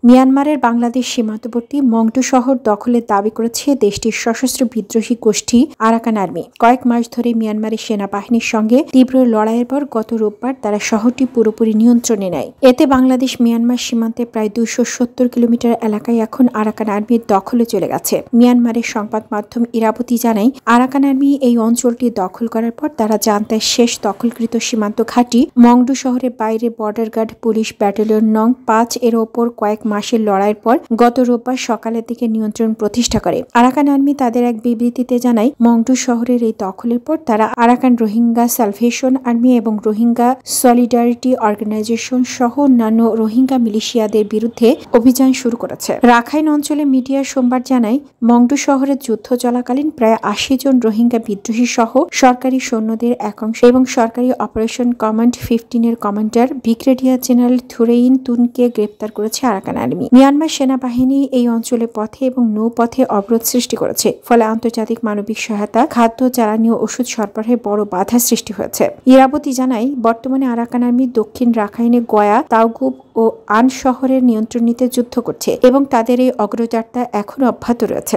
মিয়ানমারের বাংলাদেশ সীমান্তবর্তী মংডু শহর দখলের দাবি করেছে দেশটির সশস্ত্র বিদ্রোহী গোষ্ঠী আরাকান আর্মি। কয়েক মাস ধরে মিয়ানমারের সেনাবাহিনীর সঙ্গে তীব্র লড়াইয়ের পর গত রোববার তারা শহরটি পুরোপুরি নিয়ন্ত্রণে নেয়। এতে বাংলাদেশ মিয়ানমার সীমান্তে প্রায় 270 কিলোমিটার এলাকায় এখন আরাকান আর্মির দখলে চলে গেছে। মিয়ানমারের সংবাদ মাধ্যম ইরাবতী জানায়, আরাকান আর্মি এই অঞ্চলটি দখল করার পর তারা জান্তার শেষ দখলকৃত সীমান্ত ঘাঁটি মংডু শহরের বাইরে বর্ডার গার্ড পুলিশ ব্যাটালিয়ন নং 5 এর ওপর কয়েক মাসের লড়াইয়ের পর গত রোববার সকালের দিকে নিয়ন্ত্রণ প্রতিষ্ঠা করে। আরাকান আর্মি তাদের এক বিবৃতিতে জানায়, মংডু শহরের এই দখলের পর তারা আরাকান রোহিঙ্গা সালভেশন আর্মি এবং রোহিঙ্গা সলিডারিটি অর্গানাইজেশন সহ অন্যান্য রোহিঙ্গা মিলিশিয়াদের বিরুদ্ধে অভিযান শুরু করেছে। রাখাইন অঞ্চলে মিডিয়া সোমবার জানায়, মংডু শহরের যুদ্ধ চলাকালীন প্রায় 80 জন রোহিঙ্গা বিদ্রোহী সহ সরকারি সৈন্যদের একাংশ এবং সরকারি অপারেশন কমান্ড 15 এর কমান্ডার ব্রিগেডিয়ার জেনারেল থুরেইন তুনকে গ্রেপ্তার করেছে আরাকান আর্মি। মিয়ানমার সেনাবাহিনী এই অঞ্চলে পথে এবং নৌপথে অবরোধ সৃষ্টি করেছে, ফলে আন্তর্জাতিক মানবিক সহায়তা, খাদ্য, জ্বালানি ও ওষুধ সরবরাহে বড় বাধা সৃষ্টি হয়েছে। ইরাবতী জানায়, বর্তমানে আরাকান আর্মি দক্ষিণ রাখাইনে গয়া, তাওগুব ও আন শহরের নিয়ন্ত্রণ নিতে যুদ্ধ করছে এবং তাদের এই অগ্রযাত্রা এখনো অব্যাহত রয়েছে।